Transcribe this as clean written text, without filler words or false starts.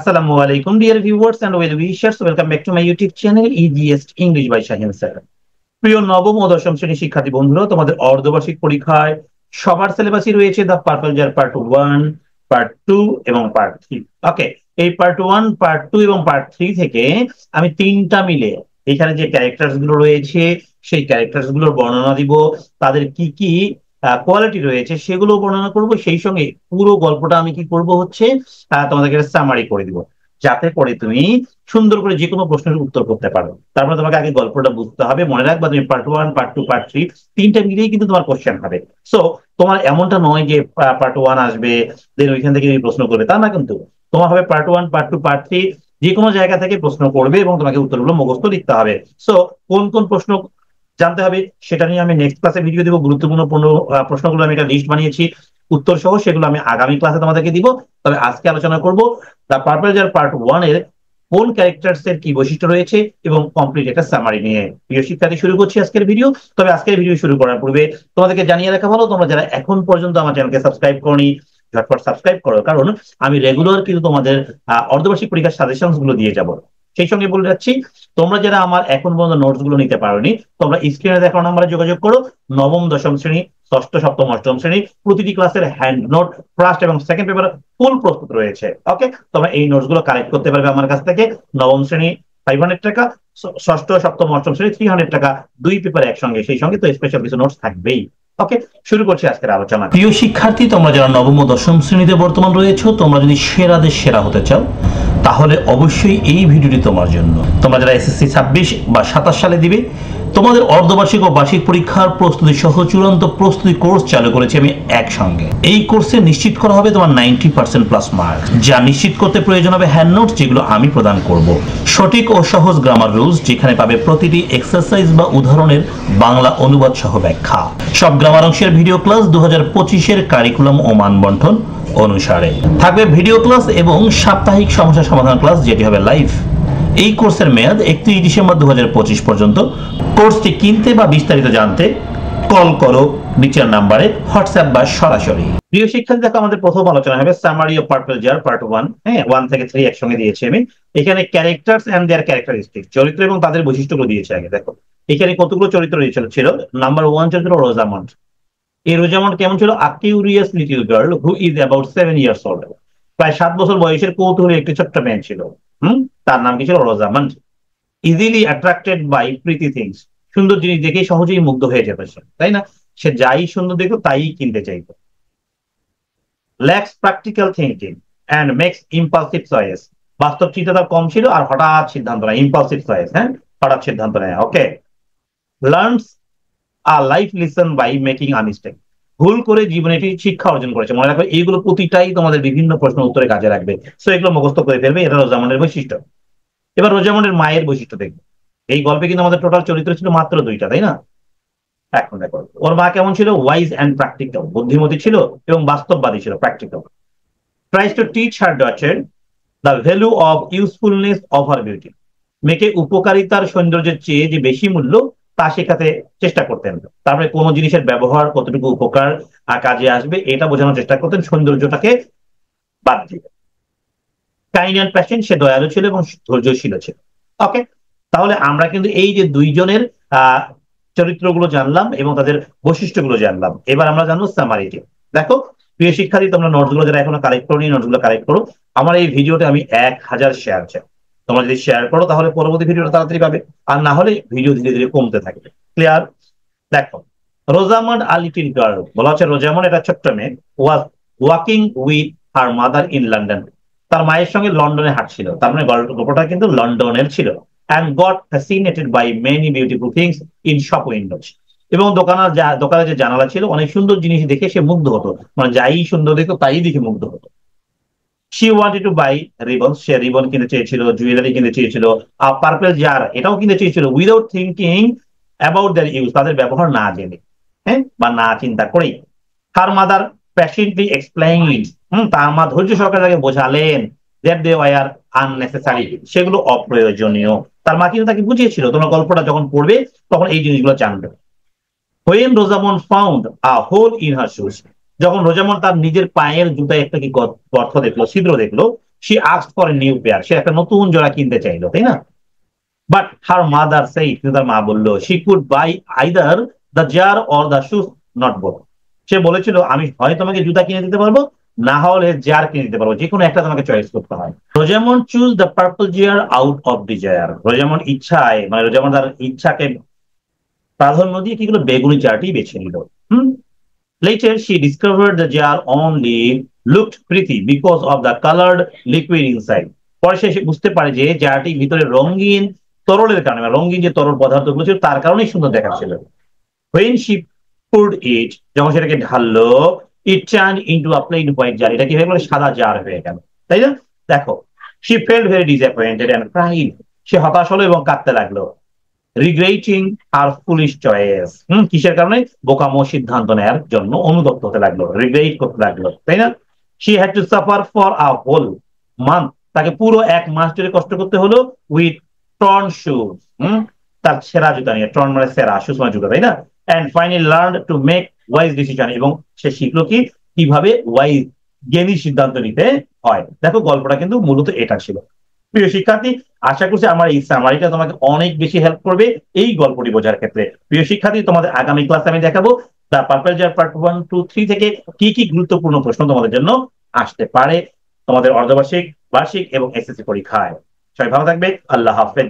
Assalamu alaikum, dear viewers and well wishers. Welcome back to my YouTube channel, Easiest English by Shaheen Sir. প্রিয় নবম ও দশম শ্রেণীর শিক্ষার্থী বন্ধুরা, তোমাদের অর্ধবার্ষিক পরীক্ষায় সবার সিলেবাসই রয়েছে the Purple Jar part 1, part 2 এবং পার্ট 3। ওকে, এই পার্ট 1, পার্ট 2 এবং পার্ট 3 থেকে আমি তিনটা মিলে এখানে যে ক্যারেক্টারস গুলো রয়েছে সেই ক্যারেক্টারস গুলোর বর্ণনা দিব, তাদের কি কি কোয়ালিটি রয়েছে সেগুলো বর্ণনা করব। সেই সঙ্গে পুরো গল্পটা আমি কি করব হচ্ছে তোমাদেরকে সামারি করে দিব, যাতে করে তুমি সুন্দর করে যে কোনো প্রশ্নের উত্তর করতে পারো। তারপরে তোমাকে আগে গল্পটা বুঝতে হবে। মনে রাখবা তুমি পার্ট 1, পার্ট 2, পার্ট 3 তিনটা মিলিয়েই কিন্তু তোমার কোশ্চেন হবে। সো তোমার এমনটা নয় যে পার্ট 1 আসবে দেন ওইখান থেকে প্রশ্ন করবে, তা না, কিন্তু তোমার হবে পার্ট 1, পার্ট 2, পার্ট 3 যে কোনো জায়গা থেকে প্রশ্ন করবে এবং তোমাকে উত্তরগুলো মুখস্থ লিখতে হবে। সো কোন কোন প্রশ্ন জানতে হবে সেটা নিয়ে আমি নেক্সট ক্লাসে ভিডিও দিব। গুরুত্বপূর্ণ প্রশ্নগুলো আমি একটা লিস্ট বানিয়েছি উত্তর সহ, সেগুলো আমি আগামী ক্লাসে তোমাদেরকে দিব। তবে আজকে আলোচনা করব দ্য পার্পল জার পার্ট 1 এর কোন ক্যারেক্টারস এর কি বৈশিষ্ট্য রয়েছে এবং কমপ্লিট একটা সামারি নিয়ে। প্রিয় শিক্ষার্থী, শুরু করছি আজকের ভিডিও। তবে আজকের ভিডিও শুরু করার পূর্বে তোমাদেরকে জানিয়ে রাখা ভালো, তোমরা যারা এখন পর্যন্ত আমার চ্যানেলকে সাবস্ক্রাইব করনি ঝটপট সাবস্ক্রাইব করো, কারণ আমি রেগুলার কিন্তু তোমাদের অর্ধবার্ষিক পরীক্ষার সাজেশনস গুলো দিয়ে যাবো। সেই সঙ্গে বলে যাচ্ছি, তোমরা যারা আমার এখন পর্যন্ত নোটস গুলো নিতে পারোনি, তোমরা স্ক্রিনে দেখানো নাম্বারে যোগাযোগ করো। নবম, দশম শ্রেণী, ষষ্ঠ, সপ্তম, অষ্টম শ্রেণী প্রতিটি ক্লাসের হ্যান্ড নোট ফার্স্ট এবং সেকেন্ড পেপার ফুল প্রস্তুত রয়েছে। ওকে, তোমরা এই নোটস গুলো কালেক্ট করতে পারবে আমার কাছ থেকে। নবম শ্রেণী 500 টাকা, ষষ্ঠ, সপ্তম, অষ্টম শ্রেণী 300 টাকা, দুই পেপার একসঙ্গে। সেই সঙ্গে তো স্পেশাল কিছু নোটস থাকবেই। ওকে, শুরু করছি আজকের আলোচনা। প্রিয় শিক্ষার্থী, তোমরা যারা নবম ও দশম শ্রেণীতে বর্তমান রয়েছে, তোমরা যদি সেরাদের সেরা হতে চাও তাহলে অবশ্যই এই ভিডিওটি তোমার জন্য। তোমরা যারা এসএসসি 26 বা 27 সালে দিবে, তোমাদের অর্ধবার্ষিক ও বার্ষিক পরীক্ষার প্রস্তুতি সহ চূড়ান্ত প্রস্তুতি কোর্স চালু করেছি আমি একসঙ্গে। এই কোর্সে নিশ্চিত করা হবে তোমার 90% প্লাস মার্ক, যা নিশ্চিত করতে প্রয়োজন হবে হ্যান্ড নোটস, যেগুলো আমি প্রদান করব। সঠিক ও সহজ গ্রামার রুলস, যেখানে পাবে প্রতিটি এক্সারসাইজ বা উদাহরণের বাংলা অনুবাদ সহ ব্যাখ্যা। সব গ্রামার অংশের ভিডিও ক্লাস 2025 এর কারিকুলাম ও মানবন্টন অনুসারে থাকবে ভিডিও ক্লাস এবং সাপ্তাহিক সমস্যা সমাধান ক্লাস, যেটি হবে লাইভ। এই কোর্সের মেয়াদ 31 ডিসেম্বর 2025 পর্যন্ত। কোর্সটি কিনতে বা বিস্তারিত জানতে কল করো নিচের নাম্বারে, হোয়াটসঅ্যাপ বা সরাসরি। প্রিয় শিক্ষার্থী, দেখো আমাদের প্রথম আলোচনা হবে summary of Purple Jar part 1। হ্যাঁ, 1 থেকে 3 একসঙ্গে দিয়েছি আমি। এখানে ক্যারেক্টারস এন্ড देयर ক্যারেক্টারিস্টিক, চরিত্র এবং তাদের বৈশিষ্ট্যগুলো দিয়েছে। আগে দেখো এখানে কতগুলো চরিত্র ছিল। নাম্বার 1 চরিত্র রোজামন্ড। এই রোজামন্ড কেমন ছিল? A curious little girl who is about 7 years old. প্রায় 7 বছর বয়সের কৌতূহলী একটি ছোট্ট মেয়ে ছিল। তার নাম কি ছিল? Rosamond. Easily attracted by pretty things, সুন্দর জিনিস দেখে সহজেই মুগ্ধ হয়ে যেত সে, তাই না? সে যাই সুন্দর দেখতো তাই কিনতে চাইতো। Lacks practical thinking and makes impulsive choice, বাস্তব চিন্তা তার কম ছিল আর হঠাৎ সিদ্ধান্ত নেয়, ইম্পালসিভ চয়েস, হ্যাঁ, হঠাৎ সিদ্ধান্ত নেয়। Okay, learns a life lesson by making a mistake, ভুল করে জীবনে একটি শিক্ষা অর্জন করেছে। মনে রাখবে এইগুলো প্রতিটাই তোমাদের বিভিন্ন প্রশ্ন উত্তরে কাজে লাগবে। সো এগুলো মুখস্থ করে ফেলবে, এটা রোজামন্ডের বৈশিষ্ট্য। এবার রোজামন্ডের মায়ের বৈশিষ্ট্য দেখবো। এই গল্পে কিন্তু আমাদের টোটাল চরিত্র ছিল মাত্র 2টা, তাই না? এখন দেখো ওর মা কেমন ছিল? ওয়াইজ অ্যান্ড প্র্যাকটিক্যাল, বুদ্ধিমতী ছিল এবং বাস্তববাদী ছিল, practical. Tries to teach her daughter the value of usefulness of her beauty, মেয়েকে উপকারিতার সৌন্দর্যের চেয়ে যে বেশি মূল্য তা শেখাতে চেষ্টা করতেন। তারপরে কোন জিনিসের ব্যবহার কতটুকু উপকার কাজে আসবে এটা বোঝানোর চেষ্টা করতেন, সৌন্দর্যটাকে বাদ দিয়ে। কাইন্ড অ্যান্ড প্যাশনেট, সে দয়ালু ছিল এবং ধৈর্যশীল ছিল। ওকে, তাহলে আমরা কিন্তু এই যে দুইজনের চরিত্রগুলো জানলাম এবং তাদের বৈশিষ্ট্যগুলো জানলাম। এবার আমরা জানবো সামারিটি। দেখো প্রিয় শিক্ষার্থী, তোমরা নোটসগুলো যারা এখনো কালেক্ট করো, নোটসগুলো কালেক্ট করো। আমার এই ভিডিওতে আমি 1000 শেয়ার চাই। তোমরা যদি শেয়ার করো তাহলে পরবর্তী ভিডিওটা তাড়াতাড়ি পাবে, আর না হলে ভিডিও ধীরে ধীরে কমতে থাকবে। ক্লিয়ার? দেখো, রোজামন্ড আ লিটল গার্ল, বলা হচ্ছে রোজামন্ড এটা ছোট্ট মেয়ে, was walking with her mother in London, তার মায়ের সঙ্গে লন্ডনে হাঁটছিল। তার মানে গল্পটা কিন্তু লন্ডনের ছিল। and got fascinated by many beautiful things in shop windows, এবং দোকানে যে জানালা ছিল অনেক সুন্দর জিনিস দেখে সে মুগ্ধ হতো, মানে যাই সুন্দর দেখতো তাই দেখে মুগ্ধ হতো। she wanted to buy ribbons, say ribbon কিনতে চেয়েছিল, জুয়েলারি কিনতে চেয়েছিল, আর পার্পল জার এটাও কিনতে চেয়েছিল, without thinking about their use, তাদের ব্যবহার না জেনে, হ্যাঁ, বা না চিন্তা করেই। হার মাদার প্যাশনেটলি এক্সপ্লেইনড, তার মা ধৈর্য সহকারে তাকে বোঝালেন that they were unnecessary, সেগুলো অপ্রয়োজনীয়। তার মা কিন্তু তাকে বুঝিয়েছিল, তোমরা গল্পটা যখন পড়বে তখন এই জিনিসগুলো জানবে। when Rosamond found a hole in her shoes, যখন রোজামন্ড তার নিজের পায়ের জুতায় একটা কি গর্ত দেখলো, ছিদ্র দেখলো, she asked for a new pair, সে একটা নতুন জোড়া কিনতে চাইলো, তাই না? But her mother said, কিন্তু তার মা বললো, she could buy either the jar or the shoes, not both. সে বলেছিল আমি হয় তোমাকে জুতা কিনে দিতে পারবো, না হলে জার কিনে দিতে পারবো, যে কোনো একটা তোমাকে চয়েস করতে হয়। Rosamund choose the purple jar out of desire. Rosamund ইচ্ছায়, মানে রোজামন তার ইচ্ছাকে প্রাধান্য দিয়ে কি করলো, বেগুনি জারটি বেছে নিল। Later she discovered the jar only looked pretty because of the colored liquid inside. পরে সে বুঝতে পারে যে জারটির ভিতরে রঙিন তরলের কারণে, রঙিন যে তরল পদার্থগুলো ছিল তার কারণেই সুন্দর দেখাচ্ছিল। When she poured it, যখন সেটাকে ঢাললো, it turned into a plain white jar. এটা কি হয়ে গেল, সাদা জার হয়ে গেল, তাই না? দেখো, she felt very disappointed and cried. সে হতাশ হলো এবং কাঁদতে লাগলো। Regretting her foolish choice. কিসের কারণে? বোকামো সিদ্ধান্ত নেয়ার জন্য অনুতপ্ত হতে লাগলো, রিগ্রেট করতে লাগলো, তাই না? She had to suffer for a whole month. তাকে পুরো 1 মাস ধরে কষ্ট করতে হলো with torn shoes. তার ছেঁড়া জুতা নিয়ে, টর্ন মানে ছেঁড়া, shoes মানে জুতা, তাই না? And finally learned to make wise decision. এবং সে শিখলো কি, কিভাবে ওয়াইজ, জ্ঞানী সিদ্ধান্ত নিতে হয়। দেখো, গল্পটা কিন্তু মূলত এটা ছিল। প্রিয় শিক্ষার্থী, আশা করছি আমার এই সামারিটা তোমাকে অনেক বেশি হেল্প করবে এই গল্পটি বোঝার ক্ষেত্রে। প্রিয় শিক্ষার্থী, তোমাদের আগামী ক্লাসে আমি দেখাবো দ্য পার্পল জার পার্ট 1, 2, 3 থেকে কি কি গুরুত্বপূর্ণ প্রশ্ন তোমাদের জন্য আসতে পারে তোমাদের অর্ধবার্ষিক, বার্ষিক এবং এসএসসি পরীক্ষায়। সবাই ভালো থাকবে। আল্লাহ হাফেজ।